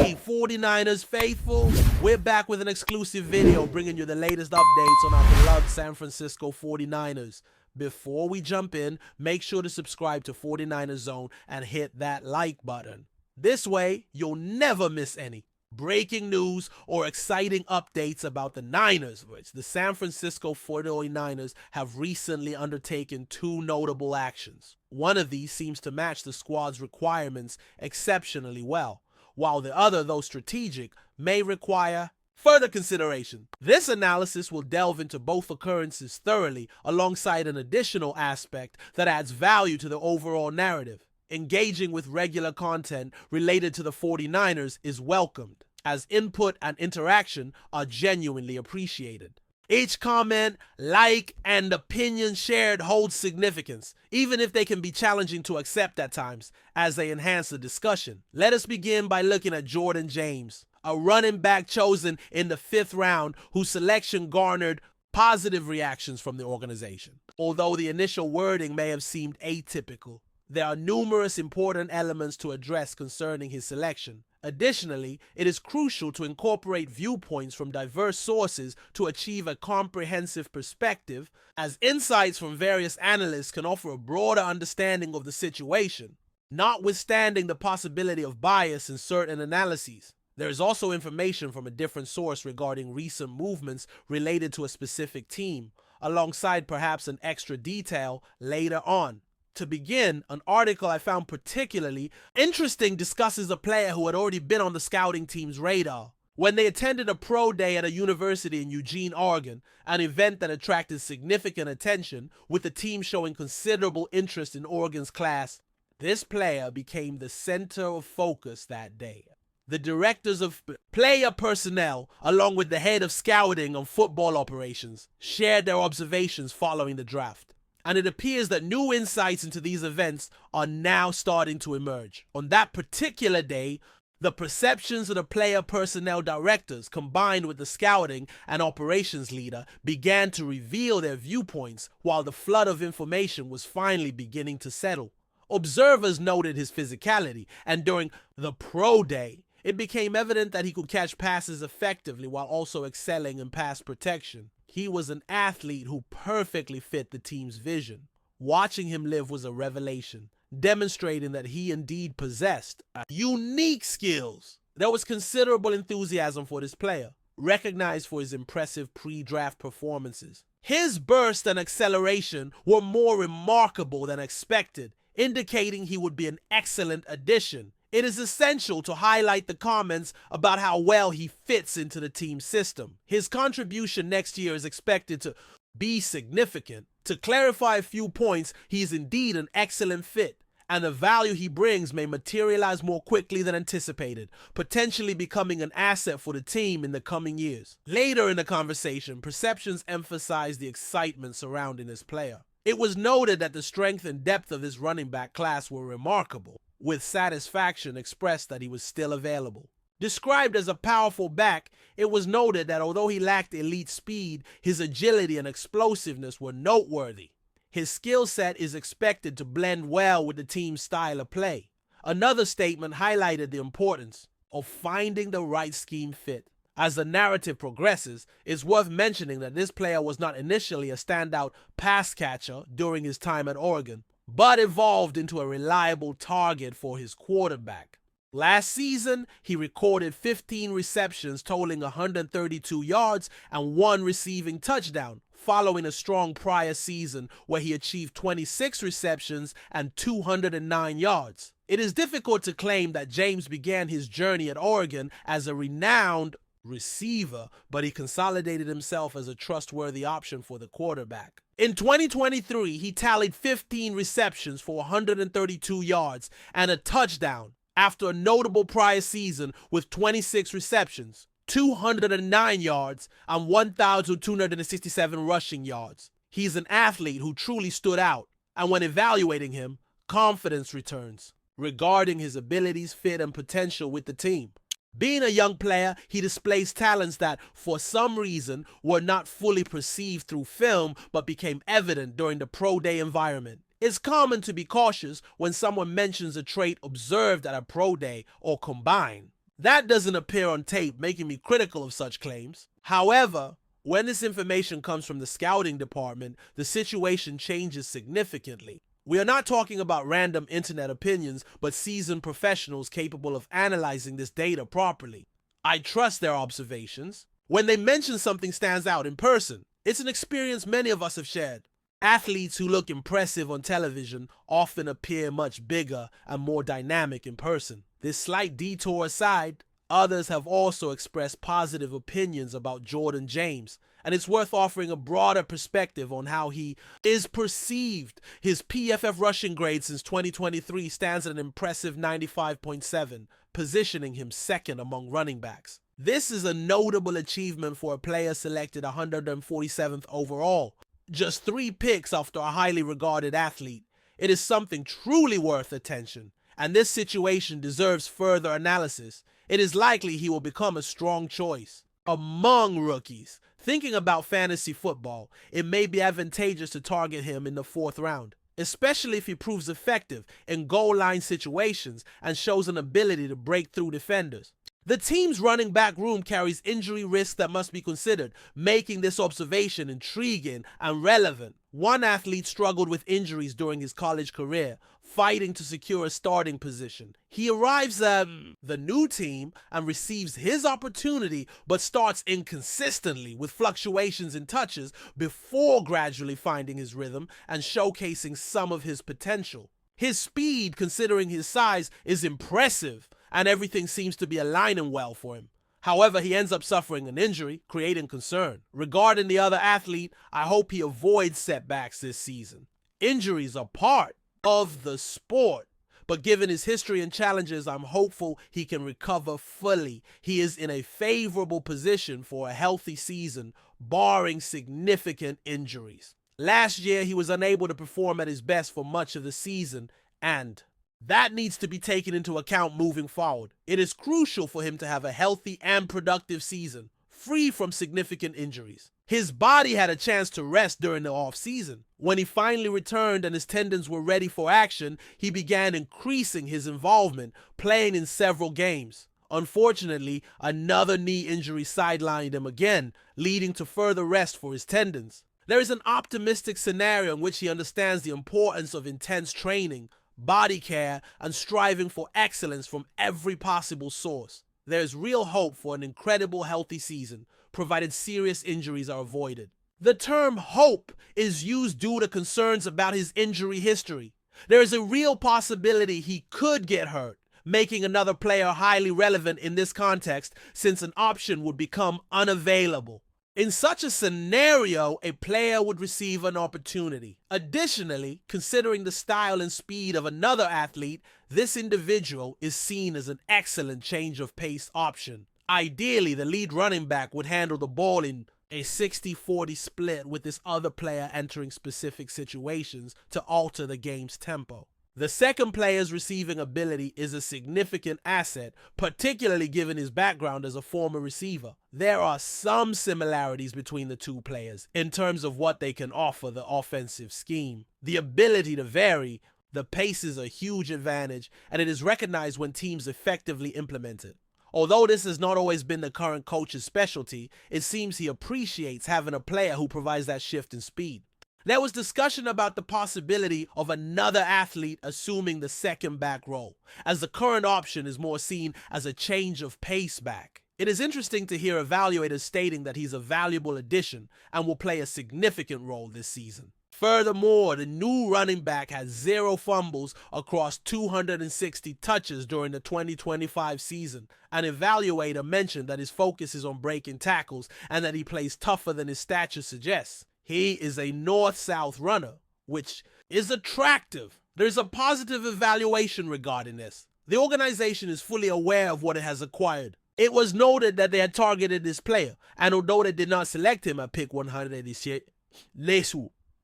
Hey, 49ers faithful, we're back with an exclusive video bringing you the latest updates on our beloved San Francisco 49ers. Before we jump in, make sure to subscribe to 49ers Zone and hit that like button. This way, you'll never miss any breaking news or exciting updates about the Niners, which the San Francisco 49ers have recently undertaken two notable actions. One of these seems to match the squad's requirements exceptionally well, while the other, though strategic, may require further consideration. This analysis will delve into both occurrences thoroughly alongside an additional aspect that adds value to the overall narrative. Engaging with regular content related to the 49ers is welcomed, as input and interaction are genuinely appreciated. Each comment, like, and opinion shared holds significance, even if they can be challenging to accept at times, as they enhance the discussion. Let us begin by looking at Jordan James, a running back chosen in the 5th round whose selection garnered positive reactions from the organization. Although the initial wording may have seemed atypical, there are numerous important elements to address concerning his selection. Additionally, it is crucial to incorporate viewpoints from diverse sources to achieve a comprehensive perspective, as insights from various analysts can offer a broader understanding of the situation, notwithstanding the possibility of bias in certain analyses. There is also information from a different source regarding recent movements related to a specific team, alongside perhaps an extra detail later on. To begin, an article I found particularly interesting discusses a player who had already been on the scouting team's radar. When they attended a pro day at a university in Eugene, Oregon, an event that attracted significant attention, with the team showing considerable interest in Oregon's class, this player became the center of focus that day. The directors of player personnel, along with the head of scouting and football operations, shared their observations following the draft. And it appears that new insights into these events are now starting to emerge. On that particular day, the perceptions of the player personnel directors combined with the scouting and operations leader began to reveal their viewpoints, while the flood of information was finally beginning to settle. Observers noted his physicality, and during the pro day, it became evident that he could catch passes effectively while also excelling in pass protection. He was an athlete who perfectly fit the team's vision. Watching him live was a revelation, demonstrating that he indeed possessed unique skills. There was considerable enthusiasm for this player, recognized for his impressive pre-draft performances. His burst and acceleration were more remarkable than expected, indicating he would be an excellent addition. It is essential to highlight the comments about how well he fits into the team's system. His contribution next year is expected to be significant. To clarify a few points, he is indeed an excellent fit, and the value he brings may materialize more quickly than anticipated, potentially becoming an asset for the team in the coming years. Later in the conversation, perceptions emphasized the excitement surrounding this player. It was noted that the strength and depth of his running back class were remarkable, with satisfaction expressed that he was still available. Described as a powerful back, it was noted that although he lacked elite speed, his agility and explosiveness were noteworthy. His skill set is expected to blend well with the team's style of play. Another statement highlighted the importance of finding the right scheme fit. As the narrative progresses, it's worth mentioning that this player was not initially a standout pass catcher during his time at Oregon, but evolved into a reliable target for his quarterback. Last season, he recorded 15 receptions totaling 132 yards and 1 receiving touchdown, following a strong prior season where he achieved 26 receptions and 209 yards. It is difficult to claim that James began his journey at Oregon as a renowned receiver, but he consolidated himself as a trustworthy option for the quarterback. In 2023, he tallied 15 receptions for 132 yards and a touchdown after a notable prior season with 26 receptions, 209 yards, and 1,267 rushing yards. He's an athlete who truly stood out, and when evaluating him, confidence returns regarding his abilities, fit, and potential with the team. Being a young player, he displays talents that, for some reason, were not fully perceived through film but became evident during the pro day environment. It's common to be cautious when someone mentions a trait observed at a pro day or combine. That doesn't appear on tape, making me critical of such claims. However, when this information comes from the scouting department, the situation changes significantly. We are not talking about random internet opinions, but seasoned professionals capable of analyzing this data properly. I trust their observations. When they mention something stands out in person, it's an experience many of us have shared. Athletes who look impressive on television often appear much bigger and more dynamic in person. This slight detour aside, others have also expressed positive opinions about Jordan James, and it's worth offering a broader perspective on how he is perceived. His PFF rushing grade since 2023 stands at an impressive 95.7, positioning him second among running backs. This is a notable achievement for a player selected 147th overall. Just 3 picks after a highly regarded athlete. It is something truly worth attention, and this situation deserves further analysis. It is likely he will become a strong choice. Among rookies, thinking about fantasy football, it may be advantageous to target him in the 4th round, especially if he proves effective in goal line situations and shows an ability to break through defenders. The team's running back room carries injury risks that must be considered, making this observation intriguing and relevant. One athlete struggled with injuries during his college career, fighting to secure a starting position. He arrives at the new team and receives his opportunity, but starts inconsistently with fluctuations in touches before gradually finding his rhythm and showcasing some of his potential. His speed, considering his size, is impressive, and everything seems to be aligning well for him. However, he ends up suffering an injury, creating concern. Regarding the other athlete, I hope he avoids setbacks this season. Injuries are part of the sport, but given his history and challenges, I'm hopeful he can recover fully. He is in a favorable position for a healthy season, barring significant injuries. Last year, he was unable to perform at his best for much of the season, and that needs to be taken into account moving forward. It is crucial for him to have a healthy and productive season, free from significant injuries. His body had a chance to rest during the off-season. When he finally returned and his tendons were ready for action, he began increasing his involvement, playing in several games. Unfortunately, another knee injury sidelined him again, leading to further rest for his tendons. There is an optimistic scenario in which he understands the importance of intense training, body care, and striving for excellence from every possible source. There is real hope for an incredible healthy season, provided serious injuries are avoided. The term hope is used due to concerns about his injury history. There is a real possibility he could get hurt, making another player highly relevant in this context since an option would become unavailable. In such a scenario, a player would receive an opportunity. Additionally, considering the style and speed of another athlete, this individual is seen as an excellent change of pace option. Ideally, the lead running back would handle the ball in a 60-40 split with this other player entering specific situations to alter the game's tempo. The second player's receiving ability is a significant asset, particularly given his background as a former receiver. There are some similarities between the two players in terms of what they can offer the offensive scheme. The ability to vary, the pace is a huge advantage, and it is recognized when teams effectively implement it. Although this has not always been the current coach's specialty, it seems he appreciates having a player who provides that shift in speed. There was discussion about the possibility of another athlete assuming the second back role, as the current option is more seen as a change of pace back. It is interesting to hear evaluators stating that he's a valuable addition and will play a significant role this season. Furthermore, the new running back has 0 fumbles across 260 touches during the 2025 season. An evaluator mentioned that his focus is on breaking tackles and that he plays tougher than his stature suggests. He is a north-south runner, which is attractive. There's a positive evaluation regarding this. The organization is fully aware of what it has acquired. It was noted that they had targeted this player, and although they did not select him at pick 187,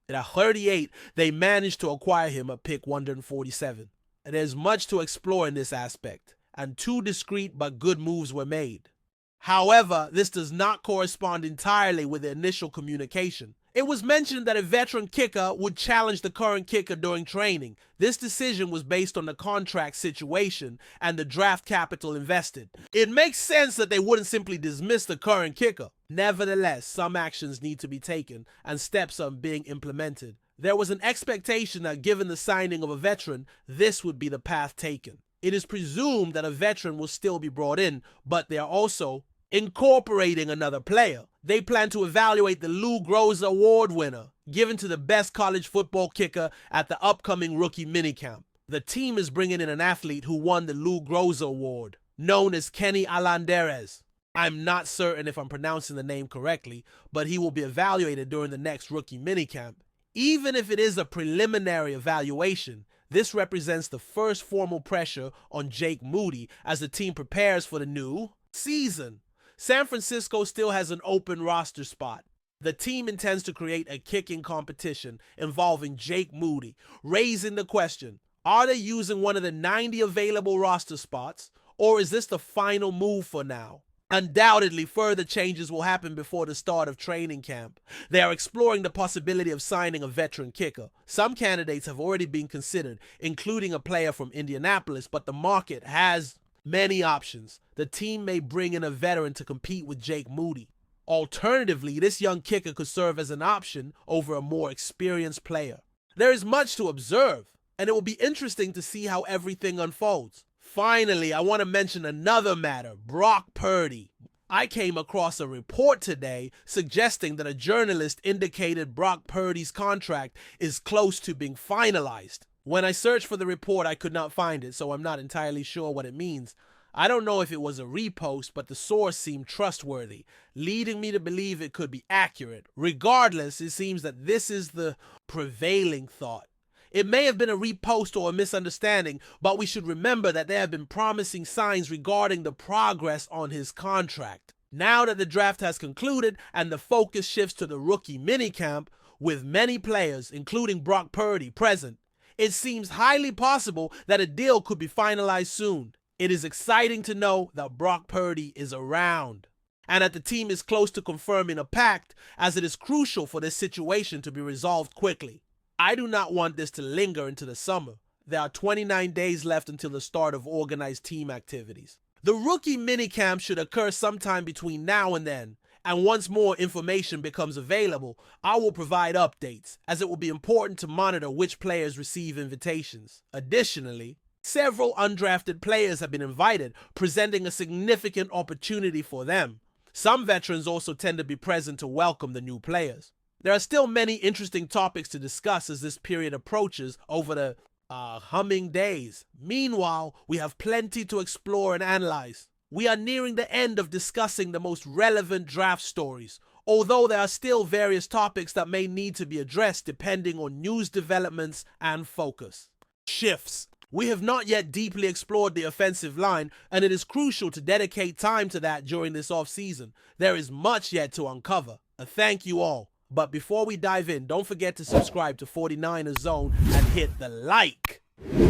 at 38, they managed to acquire him at pick 147. There's much to explore in this aspect, and 2 discreet but good moves were made. However, this does not correspond entirely with the initial communication. It was mentioned that a veteran kicker would challenge the current kicker during training. This decision was based on the contract situation and the draft capital invested. It makes sense that they wouldn't simply dismiss the current kicker. Nevertheless, some actions need to be taken and steps are being implemented. There was an expectation that given the signing of a veteran, this would be the path taken. It is presumed that a veteran will still be brought in, but they are also incorporating another player. They plan to evaluate the Lou Groza Award winner, given to the best college football kicker at the upcoming rookie minicamp. The team is bringing in an athlete who won the Lou Groza Award, known as Kenny Alanderes. I'm not certain if I'm pronouncing the name correctly, but he will be evaluated during the next rookie minicamp. Even if it is a preliminary evaluation, this represents the first formal pressure on Jake Moody as the team prepares for the new season. San Francisco still has an open roster spot. The team intends to create a kicking competition involving Jake Moody, raising the question, are they using one of the 90 available roster spots, or is this the final move for now? Undoubtedly, further changes will happen before the start of training camp. They are exploring the possibility of signing a veteran kicker. Some candidates have already been considered, including a player from Indianapolis, but the market has many options. The team may bring in a veteran to compete with Jake Moody. Alternatively, this young kicker could serve as an option over a more experienced player. There is much to observe, and it will be interesting to see how everything unfolds. Finally, I want to mention another matter, Brock Purdy. I came across a report today suggesting that a journalist indicated Brock Purdy's contract is close to being finalized. When I searched for the report, I could not find it, so I'm not entirely sure what it means. I don't know if it was a repost, but the source seemed trustworthy, leading me to believe it could be accurate. Regardless, it seems that this is the prevailing thought. It may have been a repost or a misunderstanding, but we should remember that there have been promising signs regarding the progress on his contract. Now that the draft has concluded and the focus shifts to the rookie minicamp, with many players, including Brock Purdy, present, it seems highly possible that a deal could be finalized soon. It is exciting to know that Brock Purdy is around, and that the team is close to confirming a pact, as it is crucial for this situation to be resolved quickly. I do not want this to linger into the summer. There are 29 days left until the start of organized team activities. The rookie minicamp should occur sometime between now and then, and once more information becomes available, I will provide updates, as it will be important to monitor which players receive invitations. Additionally, several undrafted players have been invited, presenting a significant opportunity for them. Some veterans also tend to be present to welcome the new players. There are still many interesting topics to discuss as this period approaches over the humming days. Meanwhile, we have plenty to explore and analyze. We are nearing the end of discussing the most relevant draft stories, although there are still various topics that may need to be addressed depending on news developments and focus. Shifts. We have not yet deeply explored the offensive line, and it is crucial to dedicate time to that during this offseason. There is much yet to uncover. A thank you all. But before we dive in, don't forget to subscribe to 49ers Zone and hit the like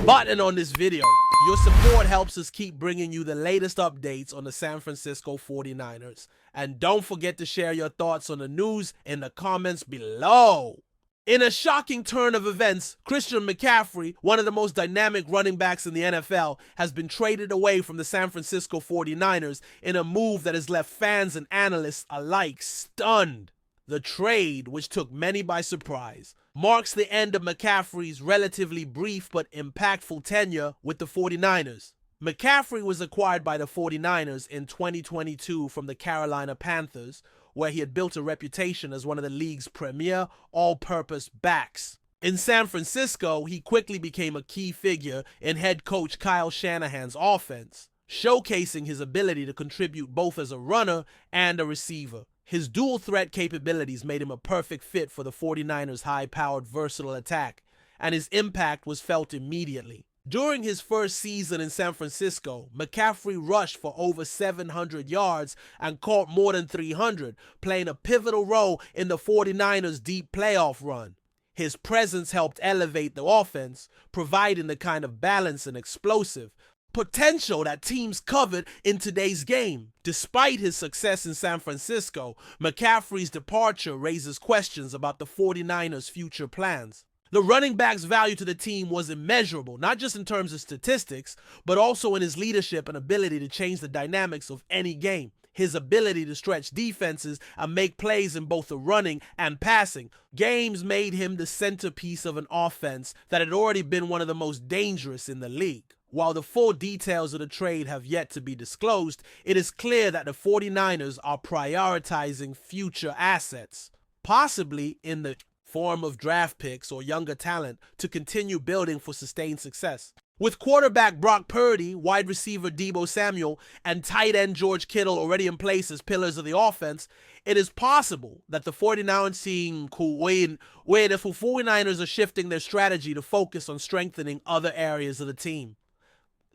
button on this video. Your support helps us keep bringing you the latest updates on the San Francisco 49ers. And don't forget to share your thoughts on the news in the comments below. In a shocking turn of events, Christian McCaffrey, one of the most dynamic running backs in the NFL, has been traded away from the San Francisco 49ers in a move that has left fans and analysts alike stunned. The trade, which took many by surprise, marks the end of McCaffrey's relatively brief but impactful tenure with the 49ers. McCaffrey was acquired by the 49ers in 2022 from the Carolina Panthers, where he had built a reputation as one of the league's premier all-purpose backs. In San Francisco, he quickly became a key figure in head coach Kyle Shanahan's offense, showcasing his ability to contribute both as a runner and a receiver. His dual threat capabilities made him a perfect fit for the 49ers' high-powered versatile attack, and his impact was felt immediately. During his first season in San Francisco, McCaffrey rushed for over 700 yards and caught more than 300, playing a pivotal role in the 49ers' deep playoff run. His presence helped elevate the offense, providing the kind of balance and explosive potential that teams covered in today's game. Despite his success in San Francisco, McCaffrey's departure raises questions about the 49ers' future plans. The running back's value to the team was immeasurable, not just in terms of statistics, but also in his leadership and ability to change the dynamics of any game. His ability to stretch defenses and make plays in both the running and passing games made him the centerpiece of an offense that had already been one of the most dangerous in the league. While the full details of the trade have yet to be disclosed, it is clear that the 49ers are prioritizing future assets, possibly in the form of draft picks or younger talent, to continue building for sustained success. With quarterback Brock Purdy, wide receiver Deebo Samuel, and tight end George Kittle already in place as pillars of the offense, it is possible that the 49ers are shifting their strategy to focus on strengthening other areas of the team.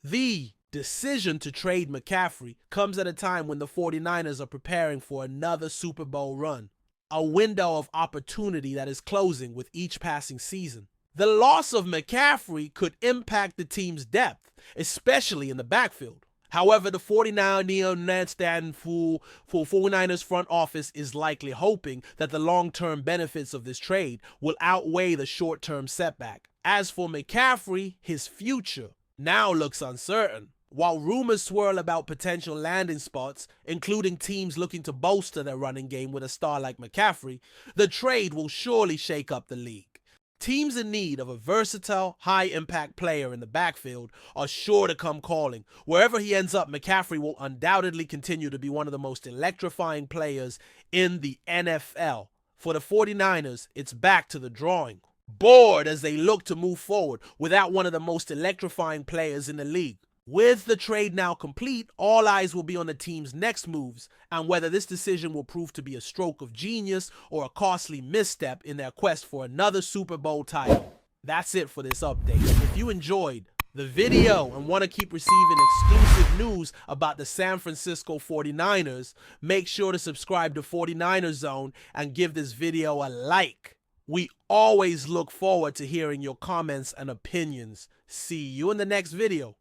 The decision to trade McCaffrey comes at a time when the 49ers are preparing for another Super Bowl run, a window of opportunity that is closing with each passing season. The loss of McCaffrey could impact the team's depth, especially in the backfield. However, the 49ers front office is likely hoping that the long-term benefits of this trade will outweigh the short-term setback. As for McCaffrey, his future now looks uncertain. While rumors swirl about potential landing spots, including teams looking to bolster their running game with a star like McCaffrey, the trade will surely shake up the league. Teams in need of a versatile, high-impact player in the backfield are sure to come calling. Wherever he ends up, McCaffrey will undoubtedly continue to be one of the most electrifying players in the NFL. For the 49ers, it's back to the drawing board as they look to move forward without one of the most electrifying players in the league. With the trade now complete, all eyes will be on the team's next moves and whether this decision will prove to be a stroke of genius or a costly misstep in their quest for another Super Bowl title. That's it for this update. If you enjoyed the video and want to keep receiving exclusive news about the San Francisco 49ers, make sure to subscribe to 49ers Zone and give this video a like. We always look forward to hearing your comments and opinions. See you in the next video.